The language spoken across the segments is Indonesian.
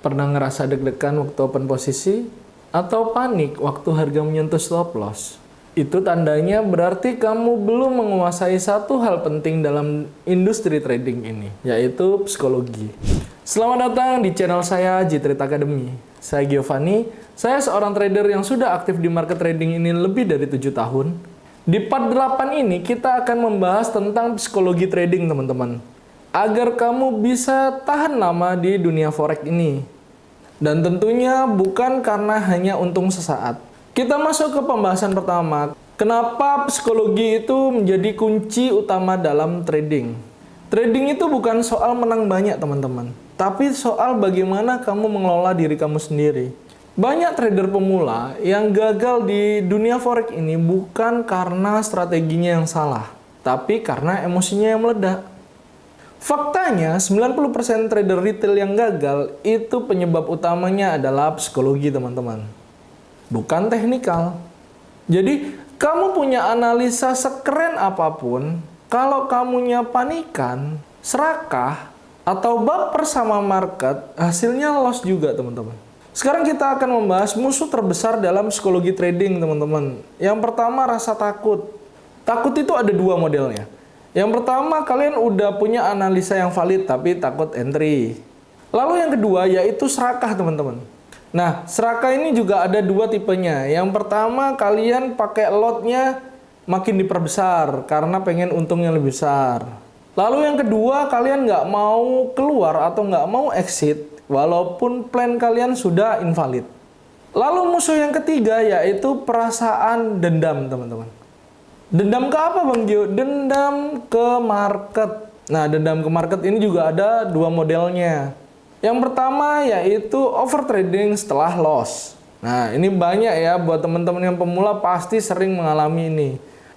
Pernah ngerasa deg-degan waktu open posisi? Atau panik waktu harga menyentuh stop loss? Itu tandanya berarti kamu belum menguasai satu hal penting dalam industri trading ini, yaitu psikologi. Selamat datang di channel saya, Jitrit Academy. Saya Giovanni, saya seorang trader yang sudah aktif di market trading ini lebih dari 7 tahun. Di part 8 ini kita akan membahas tentang psikologi trading, teman-teman, agar kamu bisa tahan lama di dunia forex ini. Dan tentunya bukan karena hanya untung sesaat. Kita masuk ke pembahasan pertama. Kenapa psikologi itu menjadi kunci utama dalam trading? Trading itu bukan soal menang banyak, teman-teman, tapi soal bagaimana kamu mengelola diri kamu sendiri. Banyak trader pemula yang gagal di dunia forex ini bukan karena strateginya yang salah, tapi karena emosinya yang meledak. Faktanya, 90% trader retail yang gagal itu penyebab utamanya adalah psikologi, teman-teman, bukan teknikal. Jadi, kamu punya analisa sekeren apapun, kalau kamunya panikan, serakah, atau baper sama market, hasilnya loss juga, teman-teman. Sekarang kita akan membahas musuh terbesar dalam psikologi trading, teman-teman. Yang pertama, rasa takut. Takut itu ada dua modelnya. Yang pertama, kalian udah punya analisa yang valid tapi takut entry. Lalu yang kedua yaitu serakah, teman-teman. Nah, serakah ini juga ada dua tipenya. Yang pertama, kalian pakai lotnya makin diperbesar karena pengen untungnya lebih besar. Lalu yang kedua, kalian nggak mau keluar atau nggak mau exit walaupun plan kalian sudah invalid. Lalu musuh yang ketiga yaitu perasaan dendam, teman-teman. Dendam ke apa, Bang Gio? Dendam ke market. Nah, dendam ke market ini juga ada dua modelnya. Yang pertama yaitu overtrading setelah loss. Nah, ini banyak ya buat teman-teman yang pemula pasti sering mengalami ini.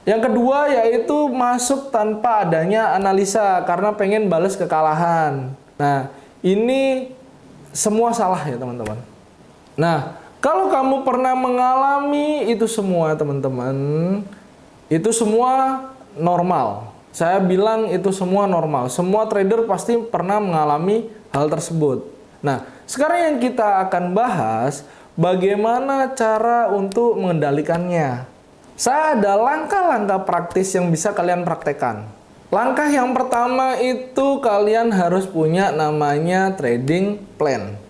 Yang kedua yaitu masuk tanpa adanya analisa karena pengen balas kekalahan. Nah, ini semua salah ya, teman-teman. Nah, kalau kamu pernah mengalami itu semua, teman-teman, itu semua normal. Saya bilang itu semua normal. Semua trader pasti pernah mengalami hal tersebut. Nah, sekarang yang kita akan bahas bagaimana cara untuk mengendalikannya. Saya ada langkah-langkah praktis yang bisa kalian praktekkan. Langkah yang pertama itu kalian harus punya namanya trading plan.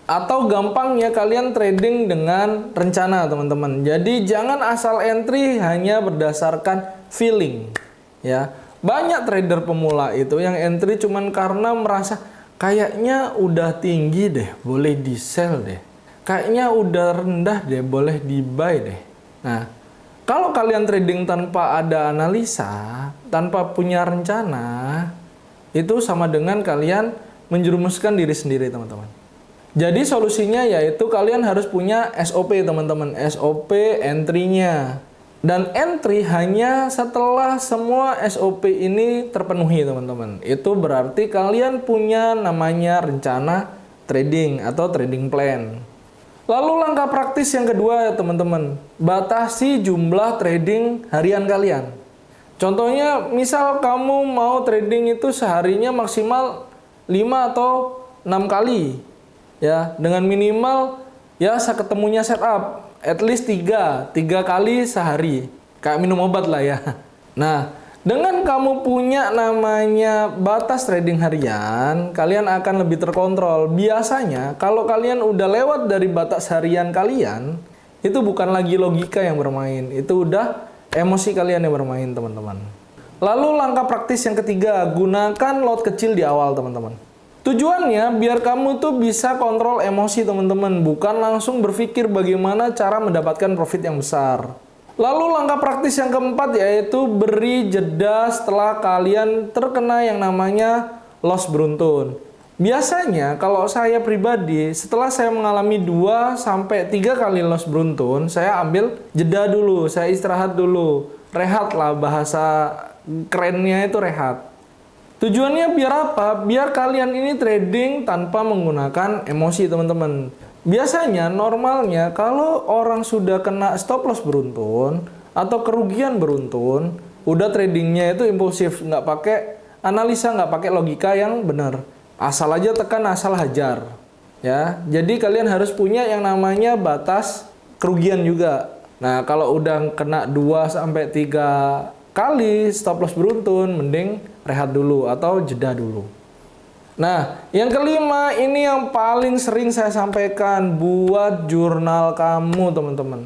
Atau gampangnya kalian trading dengan rencana, teman-teman. Jadi jangan asal entry hanya berdasarkan feeling, ya. Banyak trader pemula itu yang entry cuman karena merasa kayaknya udah tinggi deh, boleh di sell deh. Kayaknya udah rendah deh, boleh di buy deh. Nah, kalau kalian trading tanpa ada analisa, tanpa punya rencana, itu sama dengan kalian menjerumuskan diri sendiri, teman-teman. Jadi solusinya yaitu kalian harus punya SOP, teman-teman. SOP entry-nya. Dan entry hanya setelah semua SOP ini terpenuhi, teman-teman. Itu berarti kalian punya namanya rencana trading atau trading plan. Lalu langkah praktis yang kedua ya, teman-teman. Batasi jumlah trading harian kalian. Contohnya misal kamu mau trading itu seharinya maksimal 5 atau 6 kali. Ya, dengan minimal ya seketemunya setup at least 3 kali sehari, kayak minum obat lah ya. Nah, dengan kamu punya namanya batas trading harian, kalian akan lebih terkontrol. Biasanya kalau kalian udah lewat dari batas harian kalian, itu bukan lagi logika yang bermain, itu udah emosi kalian yang bermain, teman-teman. Lalu langkah praktis yang ketiga, gunakan lot kecil di awal, teman-teman. Tujuannya biar kamu tuh bisa kontrol emosi, teman-teman, bukan langsung berpikir bagaimana cara mendapatkan profit yang besar. Lalu langkah praktis yang keempat yaitu beri jeda setelah kalian terkena yang namanya loss beruntun. Biasanya kalau saya pribadi setelah saya mengalami 2 sampai 3 kali loss beruntun, saya ambil jeda dulu, saya istirahat dulu. Rehat lah, bahasa kerennya itu rehat. Tujuannya biar apa? Biar kalian ini trading tanpa menggunakan emosi, teman-teman. Biasanya normalnya kalau orang sudah kena stop loss beruntun atau kerugian beruntun, udah tradingnya itu impulsif, nggak pakai analisa, nggak pakai logika yang benar. Asal aja tekan, asal hajar. Ya, jadi kalian harus punya yang namanya batas kerugian juga. Nah, kalau udah kena 2 sampai 3 kali stop loss beruntun, mending rehat dulu atau jeda dulu. Nah, yang kelima ini yang paling sering saya sampaikan, buat jurnal kamu, teman-teman.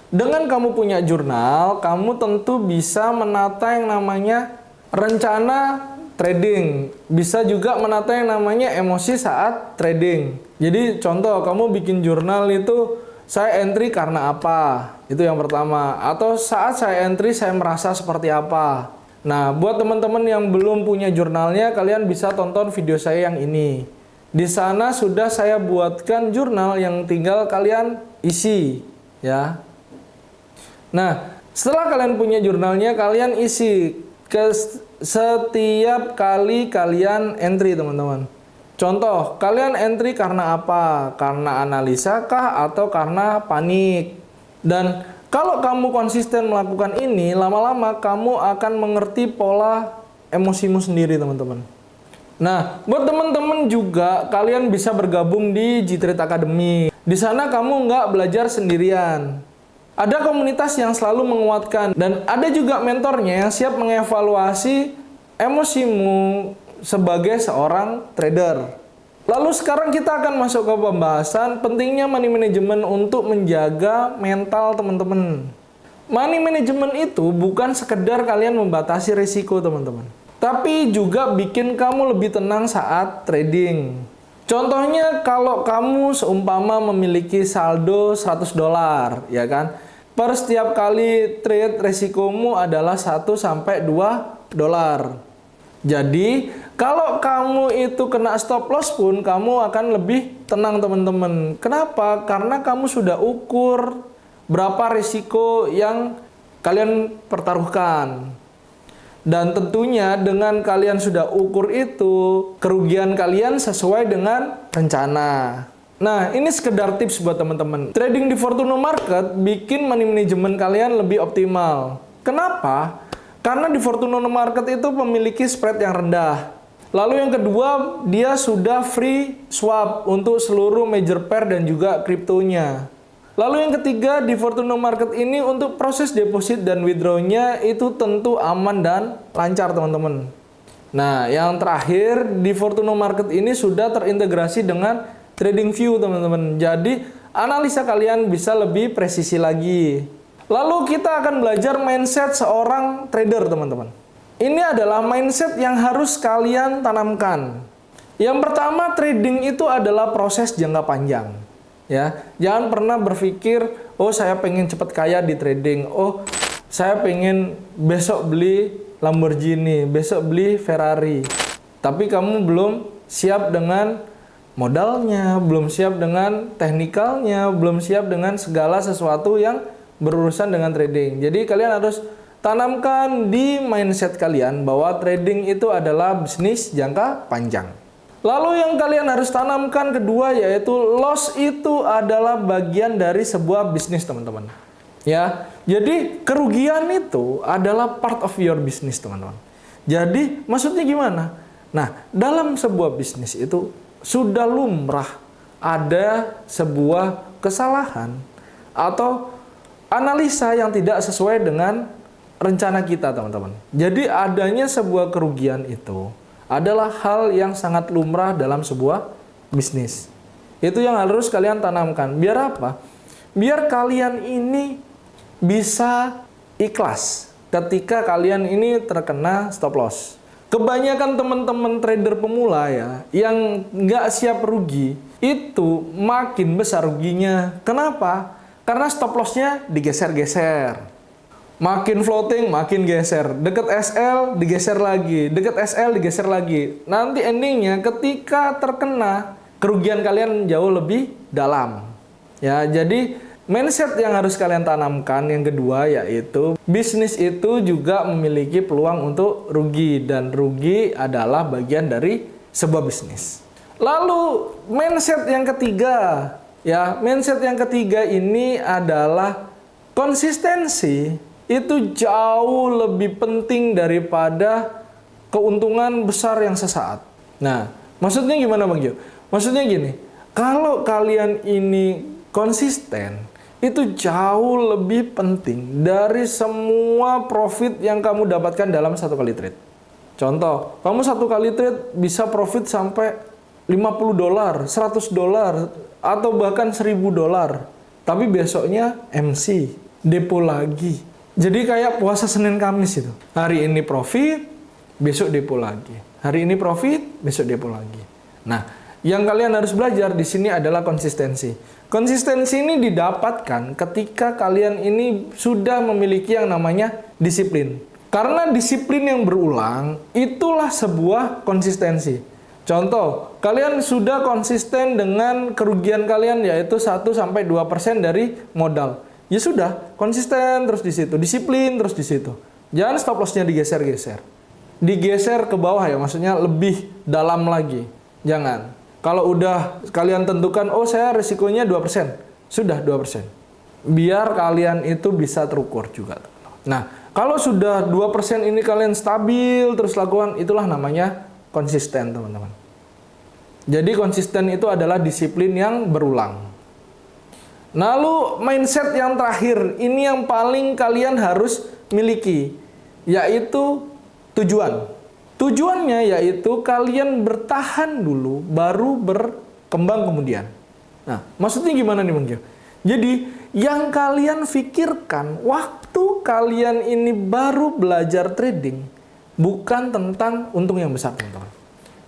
Dengan kamu punya jurnal, kamu tentu bisa menata yang namanya rencana trading. Bisa juga menata yang namanya emosi saat trading. Jadi contoh, kamu bikin jurnal itu, saya entry karena apa? Itu yang pertama. Atau saat saya entry, saya merasa seperti apa? Nah, buat teman-teman yang belum punya jurnalnya, kalian bisa tonton video saya yang ini. Di sana sudah saya buatkan jurnal yang tinggal kalian isi, ya. Nah, setelah kalian punya jurnalnya, kalian isi ke setiap kali kalian entry, teman-teman. Contoh, kalian entry karena apa? Karena analisa kah atau karena panik? Dan kalau kamu konsisten melakukan ini, lama-lama kamu akan mengerti pola emosimu sendiri, teman-teman. Nah, buat teman-teman juga, kalian bisa bergabung di G-Trade Academy. Di sana kamu nggak belajar sendirian. Ada komunitas yang selalu menguatkan, dan ada juga mentornya yang siap mengevaluasi emosimu sebagai seorang trader. Lalu sekarang kita akan masuk ke pembahasan pentingnya money management untuk menjaga mental teman-teman. Money management itu bukan sekedar kalian membatasi risiko, teman-teman, tapi juga bikin kamu lebih tenang saat trading. Contohnya, kalau kamu seumpama memiliki saldo $100, ya kan? Per setiap kali trade resikomu adalah 1 sampai 2 dolar. Jadi, kalau kamu itu kena stop loss pun kamu akan lebih tenang, teman-teman. Kenapa? Karena kamu sudah ukur berapa risiko yang kalian pertaruhkan. Dan tentunya dengan kalian sudah ukur itu, kerugian kalian sesuai dengan rencana. Nah, ini sekedar tips buat teman-teman. Trading di Fortuno Market bikin money management kalian lebih optimal. Kenapa? Karena di Fortuno Market itu memiliki spread yang rendah. Lalu yang kedua, dia sudah free swap untuk seluruh major pair dan juga kriptonya. Lalu yang ketiga, di Fortuno Market ini untuk proses deposit dan withdrawnya itu tentu aman dan lancar, teman-teman. Nah, yang terakhir, di Fortuno Market ini sudah terintegrasi dengan TradingView, teman-teman. Jadi, analisa kalian bisa lebih presisi lagi. Lalu kita akan belajar mindset seorang trader, teman-teman. Ini adalah mindset yang harus kalian tanamkan. Yang pertama, trading itu adalah proses jangka panjang. Ya, jangan pernah berpikir, oh saya pengen cepat kaya di trading. Oh, saya pengen besok beli Lamborghini, besok beli Ferrari. Tapi kamu belum siap dengan modalnya, belum siap dengan teknikalnya, belum siap dengan segala sesuatu yang berurusan dengan trading. Jadi kalian harus tanamkan di mindset kalian bahwa trading itu adalah bisnis jangka panjang. Lalu yang kalian harus tanamkan kedua yaitu loss itu adalah bagian dari sebuah bisnis, teman-teman. Ya, jadi kerugian itu adalah part of your business, teman-teman. Jadi maksudnya gimana? Nah, dalam sebuah bisnis itu sudah lumrah ada sebuah kesalahan atau analisa yang tidak sesuai dengan rencana kita, teman-teman. Jadi adanya sebuah kerugian itu adalah hal yang sangat lumrah dalam sebuah bisnis. Itu yang harus kalian tanamkan. Biar apa? Biar kalian ini bisa ikhlas ketika kalian ini terkena stop loss. Kebanyakan teman-teman trader pemula ya, yang nggak siap rugi, itu makin besar ruginya. Kenapa? Karena stop loss-nya digeser-geser. Makin floating, makin geser. Deket SL, digeser lagi. Deket SL, digeser lagi. Nanti endingnya ketika terkena, kerugian kalian jauh lebih dalam. Ya, jadi mindset yang harus kalian tanamkan yang kedua yaitu bisnis itu juga memiliki peluang untuk rugi dan rugi adalah bagian dari sebuah bisnis. Lalu mindset yang ketiga, ya, mindset yang ketiga ini adalah konsistensi itu jauh lebih penting daripada keuntungan besar yang sesaat. Nah, maksudnya gimana Bang Jo? Maksudnya gini, Kalau kalian ini konsisten, itu jauh lebih penting dari semua profit yang kamu dapatkan dalam satu kali trade. Contoh, kamu satu kali trade bisa profit sampai $50, $100, atau bahkan $1.000. Tapi besoknya MC, depo lagi. Jadi kayak puasa Senin Kamis itu. Hari ini profit, besok depo lagi. Hari ini profit, besok depo lagi. Nah, yang kalian harus belajar di sini adalah konsistensi. Konsistensi ini didapatkan ketika kalian ini sudah memiliki yang namanya disiplin. Karena disiplin yang berulang, itulah sebuah konsistensi. Contoh, kalian sudah konsisten dengan kerugian kalian yaitu 1-2% dari modal. Ya sudah, konsisten terus di situ, disiplin terus di situ. Jangan stop loss-nya digeser-geser. Digeser ke bawah ya, maksudnya lebih dalam lagi. Jangan. Kalau udah kalian tentukan, oh saya risikonya 2%, sudah 2%. Biar kalian itu bisa terukur juga. Nah, kalau sudah 2% ini kalian stabil terus lakukan, itulah namanya konsisten, teman-teman. Jadi konsisten itu adalah disiplin yang berulang. Lalu mindset yang terakhir, ini yang paling kalian harus miliki, yaitu tujuan. Tujuannya yaitu kalian bertahan dulu, baru berkembang kemudian. Nah, maksudnya gimana nih Bang Gio? Jadi, yang kalian pikirkan waktu kalian ini baru belajar trading, bukan tentang untung yang besar, teman-teman.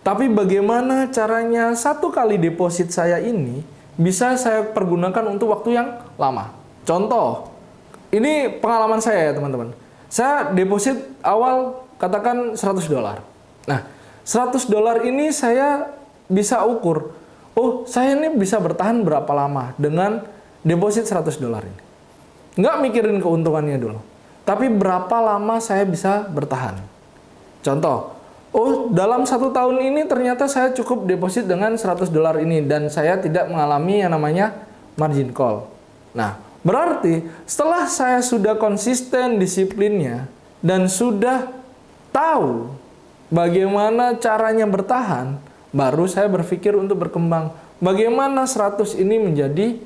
Tapi bagaimana caranya satu kali deposit saya ini bisa saya pergunakan untuk waktu yang lama. Contoh, ini pengalaman saya ya teman-teman. Saya deposit awal katakan $100. Nah, $100 ini saya bisa ukur, oh saya ini bisa bertahan berapa lama dengan deposit $100 ini. Nggak mikirin keuntungannya dulu, tapi berapa lama saya bisa bertahan. Contoh, oh dalam 1 tahun ini ternyata saya cukup deposit dengan $100 ini dan saya tidak mengalami yang namanya margin call. Nah, berarti setelah saya sudah konsisten disiplinnya dan sudah tahu bagaimana caranya bertahan, baru saya berpikir untuk berkembang. Bagaimana 100 ini menjadi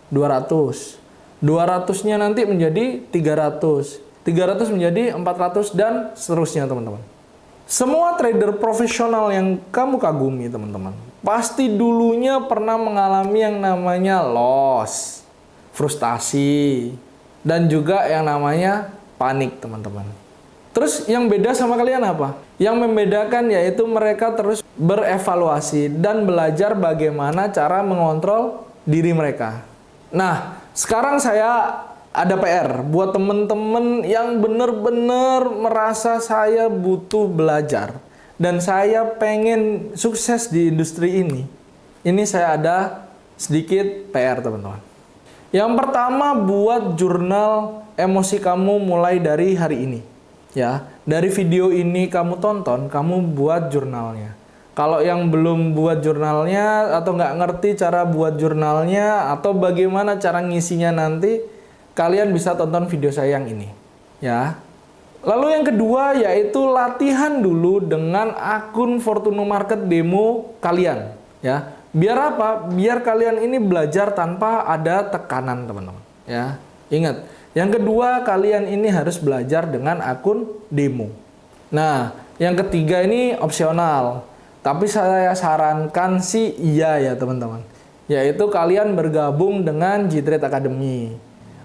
200. 200-nya nanti menjadi 300. 300 menjadi 400 dan seterusnya, teman-teman. Semua trader profesional yang kamu kagumi, teman-teman, pasti dulunya pernah mengalami yang namanya loss, frustasi, dan juga yang namanya panik, teman-teman. Terus yang beda sama kalian apa? Yang membedakan yaitu mereka terus berevaluasi dan belajar bagaimana cara mengontrol diri mereka. Nah, sekarang saya ada PR buat teman-teman yang benar-benar merasa saya butuh belajar dan saya pengen sukses di industri ini. Ini saya ada sedikit PR, teman-teman. Yang pertama, buat jurnal emosi kamu mulai dari hari ini. Ya, dari video ini kamu tonton, kamu buat jurnalnya. Kalau yang belum buat jurnalnya atau nggak ngerti cara buat jurnalnya atau bagaimana cara ngisinya nanti, kalian bisa tonton video saya yang ini. Ya. Lalu yang kedua yaitu latihan dulu dengan akun Fortuno Market demo kalian. Ya. Biar apa? Biar kalian ini belajar tanpa ada tekanan, teman-teman. Ya. Ingat. Yang kedua, kalian ini harus belajar dengan akun demo. Nah, yang ketiga ini opsional. Tapi saya sarankan sih iya ya teman-teman. Yaitu kalian bergabung dengan G-Trade Academy.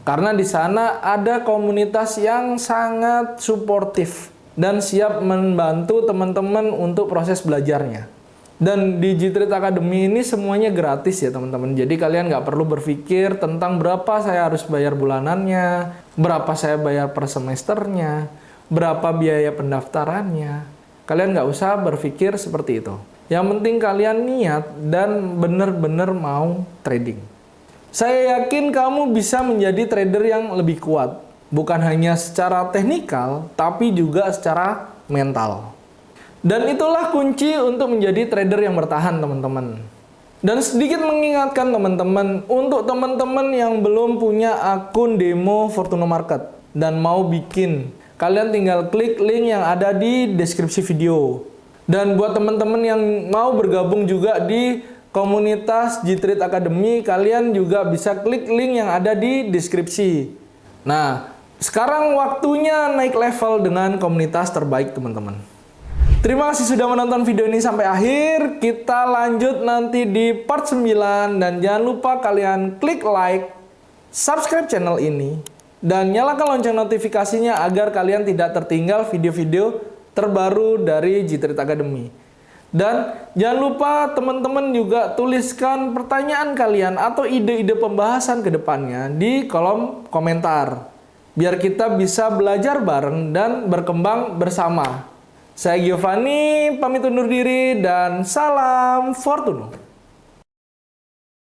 Karena di sana ada komunitas yang sangat suportif dan siap membantu teman-teman untuk proses belajarnya. Dan di G-Trade Academy ini semuanya gratis ya teman-teman. Jadi kalian nggak perlu berpikir tentang berapa saya harus bayar bulanannya, berapa saya bayar per semesternya, berapa biaya pendaftarannya. Kalian nggak usah berpikir seperti itu. Yang penting kalian niat dan benar-benar mau trading. Saya yakin kamu bisa menjadi trader yang lebih kuat. Bukan hanya secara teknikal, tapi juga secara mental. Dan itulah kunci untuk menjadi trader yang bertahan, teman-teman. Dan sedikit mengingatkan teman-teman, untuk teman-teman yang belum punya akun demo Fortuno Market dan mau bikin, kalian tinggal klik link yang ada di deskripsi video. Dan buat teman-teman yang mau bergabung juga di komunitas Jitrit Academy, kalian juga bisa klik link yang ada di deskripsi. Nah, sekarang waktunya naik level dengan komunitas terbaik teman-teman. Terima kasih sudah menonton video ini sampai akhir. Kita lanjut nanti di part 9 dan jangan lupa kalian klik like, subscribe channel ini, dan nyalakan lonceng notifikasinya agar kalian tidak tertinggal video-video terbaru dari Jitrit Academy. Dan jangan lupa teman-teman juga tuliskan pertanyaan kalian atau ide-ide pembahasan ke depannya di kolom komentar. Biar kita bisa belajar bareng dan berkembang bersama. Saya Giovanni, pamit undur diri dan salam Fortuno.